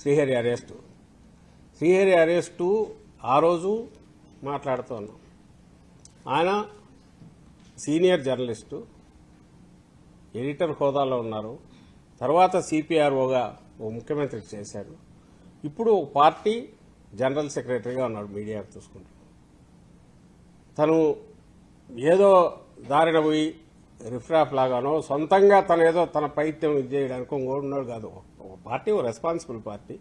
Srihari arrest ఆ రోజు మాట్లాడుతూ ఉన్నాం. ఆయన సీనియర్ జర్నలిస్టు, ఎడిటర్ హోదాలో ఉన్నారు. తర్వాత సిపిఆర్ఓగా ఓ ముఖ్యమంత్రికి చేశారు. ఇప్పుడు ఒక పార్టీ జనరల్ సెక్రటరీగా ఉన్నాడు. మీడియా చూసుకుంటూ తను ఏదో దారిన పోయి రిఫ్రాఫ్ లాగానో సొంతంగా తన పైత్యం ఇది చేయడానికి ఇంకోటి ఉన్నాడు కాదు. ఒక పార్టీ, ఒక రెస్పాన్సిబుల్ పార్టీ,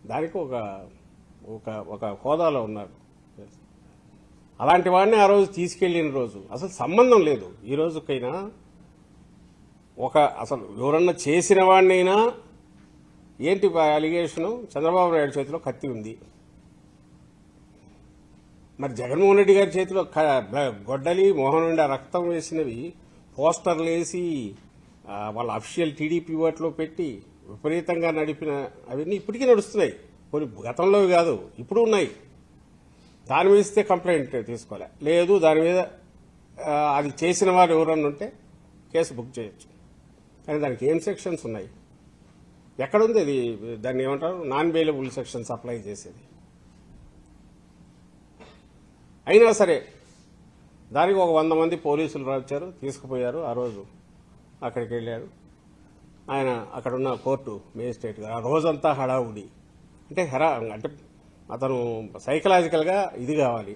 దానికి ఒక హోదాలో ఉన్నాడు. అలాంటి వాడిని ఆ రోజు తీసుకెళ్లిన రోజు అసలు సంబంధం లేదు. ఈ రోజుకైనా అసలు ఎవరన్నా చేసిన వాడినైనా ఏంటి అలిగేషను, చంద్రబాబు నాయుడు చేతిలో కత్తి ఉంది. మరి జగన్మోహన్ రెడ్డి గారి చేతిలో గొడ్డలి, మోహన్ నుండి రక్తం వేసినవి పోస్టర్లు వేసి వాళ్ళ అఫీషియల్ టీడీపీ ఓట్లో పెట్టి విపరీతంగా నడిపిన అవన్నీ ఇప్పటికీ నడుస్తున్నాయి. కొన్ని గతంలో కాదు, ఇప్పుడు ఉన్నాయి. దాని మీద ఇస్తే కంప్లైంట్ తీసుకోలే, లేదు దాని మీద అది చేసిన వారు ఎవరన్నా ఉంటే కేసు బుక్ చేయొచ్చు. కానీ దానికి ఏం సెక్షన్స్ ఉన్నాయి? ఎక్కడుంది అది? దాన్ని ఏమంటారు, నాన్ బెయిలబుల్ సెక్షన్స్ అప్లై చేసేది. అయినా సరే దానికి ఒక 100 మంది పోలీసులు వచ్చారు, తీసుకుపోయారు. ఆ రోజు అక్కడికి వెళ్ళారు ఆయన. అక్కడున్న కోర్టు మేజిస్ట్రేట్ గారు ఆ రోజంతా హడావుడి. అంటే అతను సైకలాజికల్గా ఇది కావాలి,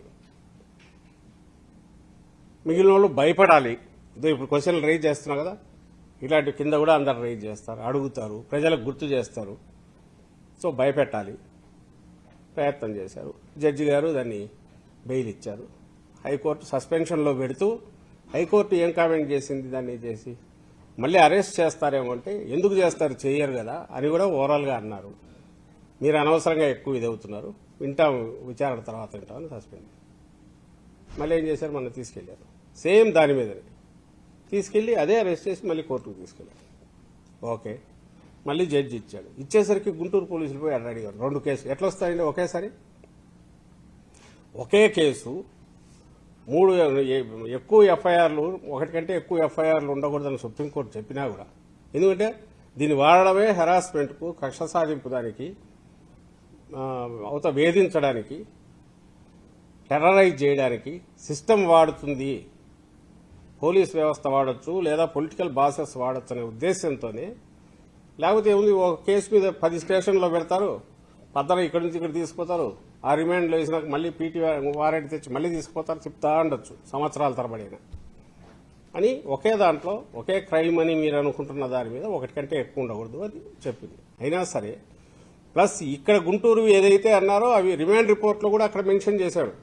మిగిలిన వాళ్ళు భయపడాలి. ఇప్పుడు క్వశ్చన్లు రైజ్ చేస్తున్నావు కదా, ఇలాంటి కింద కూడా అందరు రైజ్ చేస్తారు, అడుగుతారు, ప్రజలకు గుర్తు చేస్తారు. సో భయపెట్టాలి ప్రయత్నం చేశారు. జడ్జి గారు దాన్ని బెయిల్ ఇచ్చారు. హైకోర్టు సస్పెన్షన్లో పెడుతూ హైకోర్టు ఏం కామెంట్ చేసింది, దాన్ని చేసి మళ్ళీ అరెస్ట్ చేస్తారేమో అంటే ఎందుకు చేస్తారు, చేయరు కదా అని కూడా ఓవరాల్గా అన్నారు. మీరు అనవసరంగా ఎక్కువ ఇది అవుతున్నారు, వింటాం విచారణ తర్వాత వింటామని సస్పెండ్. మళ్ళీ ఏం చేశారు, మొన్న తీసుకెళ్లారు సేమ్ దాని మీదనే తీసుకెళ్లి అదే అరెస్ట్ చేసి మళ్ళీ కోర్టుకు తీసుకెళ్లారు. ఓకే, మళ్ళీ జడ్జి ఇచ్చాడు. ఇచ్చేసరికి గుంటూరు పోలీసులు పోయి అడిగారు 2 కేసులు ఎట్లా వస్తాయండి ఒకేసారి? ఒకే కేసు 3 ఎక్కువ ఎఫ్ఐఆర్లు, ఒకటి కంటే ఎక్కువ ఎఫ్ఐఆర్లు ఉండకూడదని సుప్రీంకోర్టు చెప్పినా కూడా, ఎందుకంటే దీన్ని వాడడమే హెరాస్మెంట్కు, కక్ష సాధింపు, దానికి వేధించడానికి, టెర్రరైజ్ చేయడానికి సిస్టమ్ వాడుతుంది, పోలీస్ వ్యవస్థ వాడచ్చు లేదా పొలిటికల్ బాసెస్ వాడచ్చు అనే ఉద్దేశంతోనే. లేకపోతే ఏముంది, ఒక కేసు మీద 10 స్టేషన్లో పెడతారు, 14 ఇక్కడి నుంచి ఇక్కడ తీసుకుపోతారు, ఆ రిమాండ్లో వేసినాక మళ్ళీ పీటీ వారెంట్ తెచ్చి మళ్ళీ తీసుకుపోతారు, చెప్తా ఉండొచ్చు సంవత్సరాల తరబడిన అని. ఒకే దాంట్లో ఒకే క్రైమ్ అని మీరు అనుకుంటున్న దాని మీద ఒకటి కంటే ఎక్కువ ఉండకూడదు అని చెప్పింది. అయినా సరే ప్లస్ ఇక్కడ గుంటూరు ఏదైతే అన్నారో అవి రిమాండ్ రిపోర్ట్లో కూడా అక్కడ మెన్షన్ చేశాడు.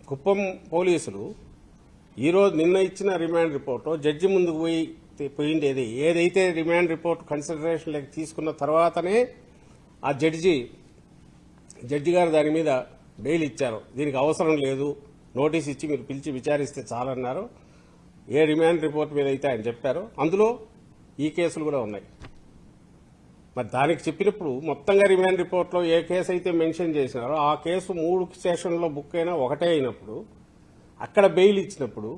కుప్పం పోలీసులు ఈరోజు నిన్న ఇచ్చిన రిమాండ్ రిపోర్ట్లో జడ్జి ముందుకు పోయింది ఏదైతే రిమాండ్ రిపోర్ట్ కన్సిడరేషన్లోకి తీసుకున్న తర్వాతనే ఆ జడ్జి గారు దాని మీద బెయిల్ ఇచ్చారు. దీనికి అవసరం లేదు, నోటీస్ ఇచ్చి మీరు పిలిచి విచారిస్తే చాలన్నారు. ఏ రిమాండ్ రిపోర్ట్ మీద అయితే ఆయన చెప్పారో అందులో ఈ కేసులు కూడా ఉన్నాయి. మరి దానికి చెప్పినప్పుడు మొత్తంగా రిమాండ్ రిపోర్ట్లో ఏ కేసు అయితే మెన్షన్ చేసినారో ఆ కేసు 3 స్టేషన్లో బుక్ అయినా ఒకటే అయినప్పుడు, అక్కడ బెయిల్ ఇచ్చినప్పుడు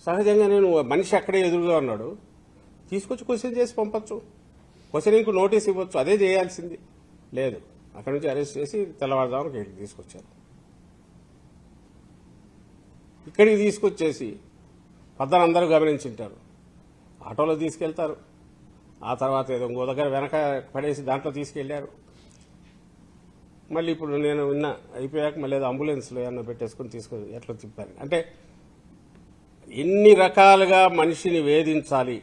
సహజంగా నేను మనిషి అక్కడే ఎదురుగా ఉన్నాడు, తీసుకొచ్చి క్వశ్చన్ చేసి పంపొచ్చు, క్వశ్చనింగ్కు నోటీస్ ఇవ్వచ్చు, అదే చేయాల్సింది. లేదు, అక్కడి నుంచి అరెస్ట్ చేసి తెల్లవారుజామున ఇక్కడికి తీసుకొచ్చారు. ఇక్కడికి తీసుకొచ్చేసి అందరూ గమనించుంటారు, ఆటోలో తీసుకెళ్తారు, ఆ తర్వాత ఏదో ఇంకో దగ్గర వెనక పడేసి దాంట్లో తీసుకెళ్లారు. మళ్ళీ ఇప్పుడు నేను అయిపోయాక మళ్ళీ ఏదో అంబులెన్స్లో ఏమన్నా పెట్టేసుకుని ఎట్లా తిప్పారు. అంటే ఎన్ని రకాలుగా మనిషిని వేధించాలి,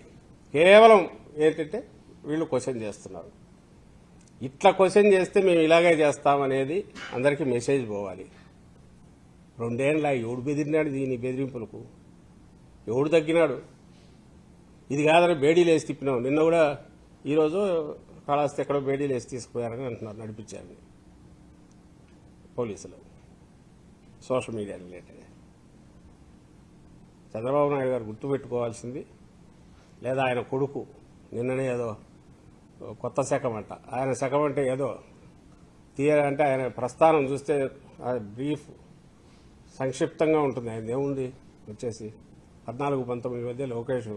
కేవలం ఏంటంటే వీళ్ళు క్వశ్చన్ చేస్తున్నారు. ఇట్లా క్వశ్చన్ చేస్తే మేము ఇలాగే చేస్తామనేది అందరికీ మెసేజ్ పోవాలి. 2 ఏళ్ళ ఎవడు బెదిరినాడు దీని బెదిరింపులకు? ఎవడు తగ్గినాడు? ఇది కాదని బేడీలు వేసి తిప్పినాం. నిన్న కూడా ఈరోజు కాళహస్తి ఎక్కడో బేడీలు వేసి తీసుకుపోయారని అంటున్నారు, నడిపించారని పోలీసులు. Social media related Chandrababu Naidu గారు గుర్తుపెట్టుకోవాల్సింది, లేదా ఆయన కొడుకు నిన్ననే ఏదో కొత్త శకం అంట, ఆయన శకం అంటే ఏదో తీయాలంటే ఆయన ప్రస్థానం చూస్తే బ్రీఫ్ సంక్షిప్తంగా ఉంటుంది. ఆయన ఏముంది వచ్చేసి 14-19 మధ్య లోకేష్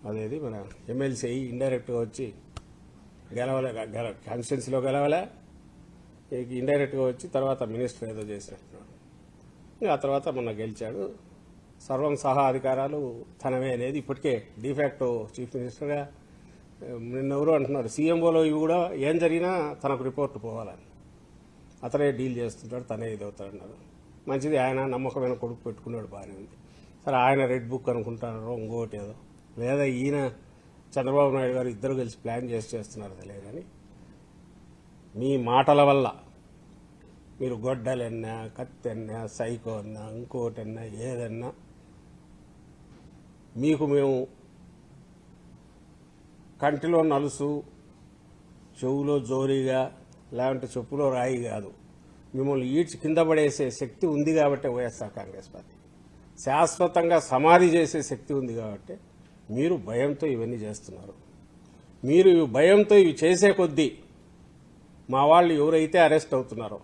అదేది మన ఎమ్మెల్సీ ఇండైరెక్ట్గా వచ్చి గెలవలే, కాన్స్టిట్యున్సీలో గెలవలే, ఇండైరెక్ట్గా వచ్చి తర్వాత మినిస్టర్ ఏదో చేసినట్టున్నాడు. ఆ తర్వాత మొన్న గెలిచాడు. సర్వం సహా అధికారాలు తనవే అనేది ఇప్పటికే డిఫాక్టో చీఫ్ మినిస్టర్గా. నిన్నెవరు అంటున్నారు సీఎంఓలో ఇవి కూడా ఏం జరిగినా తనకు రిపోర్ట్ పోవాలని, అతనే డీల్ చేస్తుంటాడు, తనే ఇదవుతాడన్నారు. మంచిది, ఆయన నమ్మకమైన కొడుకు పెట్టుకున్నాడు, బాగానే ఉంది. సరే, ఆయన రెడ్ బుక్ అనుకుంటున్నారో ఇంకోటి ఏదో, లేదా ఈయన చంద్రబాబు నాయుడు గారు ఇద్దరు కలిసి ప్లాన్ చేస్తున్నారు తెలియదు. కానీ మీ మాటల వల్ల మీరు గొడ్డలన్నా, కత్తెన్నా, సైకో అన్నా, ఇంకోటన్నా, ఏదన్నా మీకు మేము కంటిలో నలుసు, చెవులో జోరీగా, లేదంటే చెప్పులో రాయి కాదు, మిమ్మల్ని ఈడ్చి కింద పడేసే శక్తి ఉంది కాబట్టి వైఎస్ఆర్ కాంగ్రెస్ పార్టీ శాశ్వతంగా సమాధి చేసే శక్తి ఉంది కాబట్టి మీరు భయంతో ఇవన్నీ చేస్తున్నారు. మీరు భయంతో ఇవి చేసే కొద్దీ మా వాళ్ళు ఎవరైతే అరెస్ట్ అవుతున్నారో,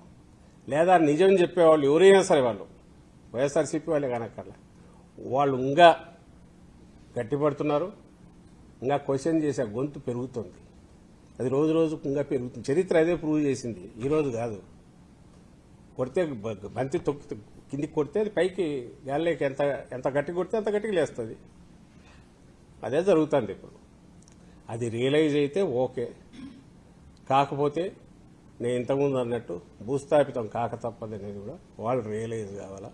లేదా నిజం చెప్పేవాళ్ళు ఎవరైనా సరే, వాళ్ళు వైఎస్ఆర్సీపీ వాళ్ళే కానక్కర్లే, వాళ్ళు ఇంకా గట్టిపడుతున్నారు. ఇంకా క్వశ్చన్ చేసే గొంతు పెరుగుతుంది. అది రోజు రోజుకు ఇంకా పెరుగుతుంది. చరిత్ర అదే ప్రూవ్ చేసింది, ఈరోజు కాదు. కొడితే బంతి తొక్కి కిందికి కొడితే అది పైకి గాలిలోకి ఎంత గట్టి కొడితే అంత గట్టిగా లేస్తుంది. అదే జరుగుతుంది ఇప్పుడు. అది రియలైజ్ అయితే ఓకే, కాకపోతే నేను ఇంతకుముందు అన్నట్టు భూస్థాపితం కాక తప్పదనేది కూడా వాళ్ళు రియలైజ్ కావాలా.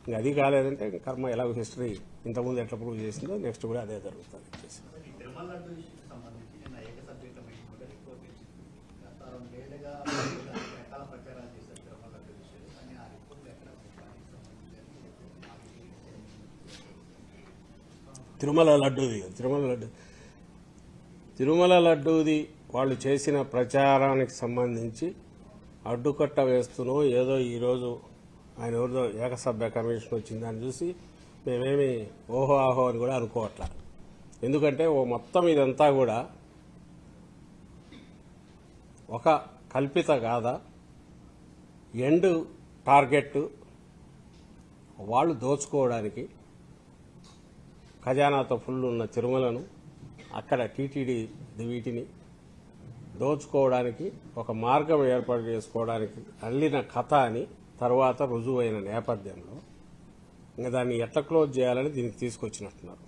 ఇంకా అది కాలేదంటే కర్మ ఎలా హిస్టరీ ఇంతకుముందు ఎట్లా ప్రూవ్ చేసిందో నెక్స్ట్ కూడా అదే జరుగుతుంది. తిరుమల లడ్డూది వాళ్ళు చేసిన ప్రచారానికి సంబంధించి అడ్డుకట్ట వేస్తూనో ఏదో ఈరోజు ఆయన ఎవరిదో ఏకసభ్య కమిషన్ వచ్చిందని చూసి మేమేమి ఓహో ఆహో అని కూడా అనుకోవట్లా. ఎందుకంటే మొత్తం ఇదంతా కూడా ఒక కల్పిత గాథ. ఎండ్ టార్గెట్ వాళ్ళు దోచుకోవడానికి, ఖజానాతో ఫుల్ ఉన్న తిరుమలను అక్కడ టీటీడీ వీటిని దోచుకోవడానికి ఒక మార్గం ఏర్పాటు చేసుకోవడానికి అల్లిన కథ అని తర్వాత రుజువైన నేపథ్యంలో ఇంకా దాన్ని ఎట్లా క్లోజ్ చేయాలని దీనికి తీసుకొచ్చినట్టున్నారు.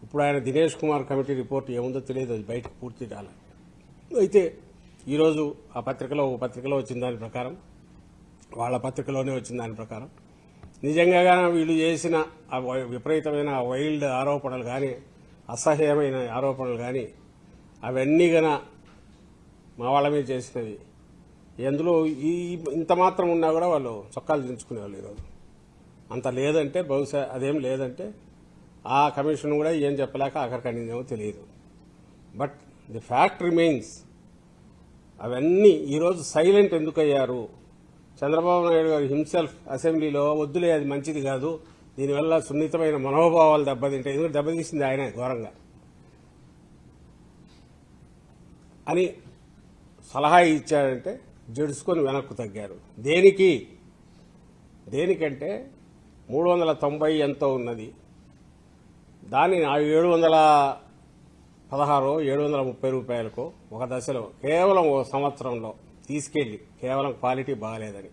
ఇప్పుడు ఆయన దినేష్ కుమార్ కమిటీ రిపోర్ట్ ఏముందో తెలియదు, అది బయటకు పూర్తి రాలి. అయితే ఈరోజు ఆ పత్రికలో ఒక పత్రికలో వచ్చిన దాని ప్రకారం, వాళ్ళ పత్రికలోనే వచ్చిన దాని ప్రకారం నిజంగా వీళ్ళు చేసిన ఆ విపరీతమైన వైల్డ్ ఆరోపణలు కానీ, అసహ్యమైన ఆరోపణలు కానీ, అవన్నీ గన మా వాళ్ళ మీద చేసినవి, ఎందులో ఇంత మాత్రం ఉన్నా కూడా వాళ్ళు చొక్కాలు దించుకునేవాళ్ళు. ఈరోజు అంత లేదంటే, బహుశా అదేం లేదంటే ఆ కమిషన్ కూడా ఏం చెప్పలేక ఆఖరికి అనిందేమో తెలియదు. But the fact remains. అవన్నీ ఈరోజు సైలెంట్ ఎందుకు అయ్యారు? చంద్రబాబు నాయుడు గారు హిమ్సెల్ఫ్ అసెంబ్లీలో వద్దులే, అది మంచిది కాదు, దీనివల్ల సున్నితమైన మనోభావాలు దెబ్బతింటాయి, ఎందుకంటే దెబ్బతీసింది ఆయన ఘోరంగా అని సలహా ఇచ్చాడంటే జడుచుకొని వెనక్కు తగ్గారు. దేనికంటే 390 ఎంతో ఉన్నది, దాన్ని 716 730 రూపాయలకు ఒక దశలో కేవలం ఓ సంవత్సరంలో తీసుకెళ్లి, కేవలం క్వాలిటీ బాగాలేదని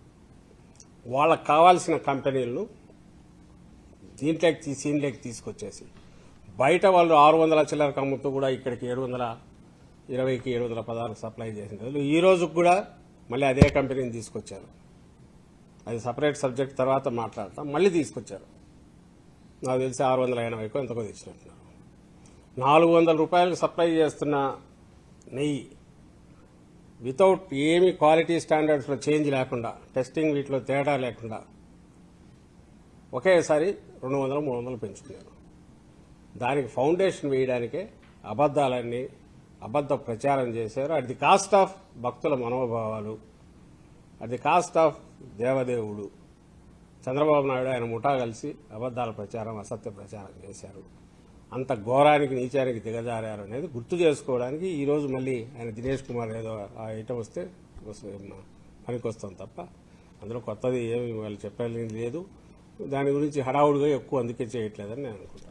వాళ్ళకు కావాల్సిన కంపెనీలను దీంట్లోకి తీసుకొచ్చేసి బయట వాళ్ళు 600 చిల్లరకు అమ్ముతూ కూడా ఇక్కడికి 720కి 716 సప్లై చేసిన రోజులు ఈ రోజుకు కూడా మళ్ళీ అదే కంపెనీని తీసుకొచ్చారు. అది సపరేట్ సబ్జెక్ట్, తర్వాత మాట్లాడతాం. మళ్ళీ తీసుకొచ్చారు. నాకు తెలిసి 680కో ఎంతకో తెచ్చినట్టున్నారు. 400 రూపాయలకు సప్లై చేస్తున్న నెయ్యి వితౌట్ ఏమి క్వాలిటీ స్టాండర్డ్స్లో చేంజ్ లేకుండా, టెస్టింగ్ వీటిలో తేడా లేకుండా ఒకేసారి 200 300 పెంచుకున్నారు. దానికి ఫౌండేషన్ వేయడానికే అబద్ధ ప్రచారం చేశారు. అట్ ది కాస్ట్ ఆఫ్ భక్తుల మనోభావాలు, అట్ ది కాస్ట్ ఆఫ్ దేవదేవుడు. చంద్రబాబు నాయుడు ఆయన ముఠా కలిసి అబద్దాల ప్రచారం, అసత్య ప్రచారం చేశారు. అంత ఘోరానికి నీచానికి దిగజారారు అనేది గుర్తు చేసుకోవడానికి ఈరోజు మళ్ళీ ఆయన దినేష్ కుమార్ ఏదో ఆ ఐటమ్ వస్తే పనికొస్తాం తప్ప అందులో కొత్తది ఏమి వాళ్ళు చెప్పాలని లేదు. దాని గురించి హడావుడిగా ఎక్కువ అందుకే చేయట్లేదని నేను అనుకుంటాను.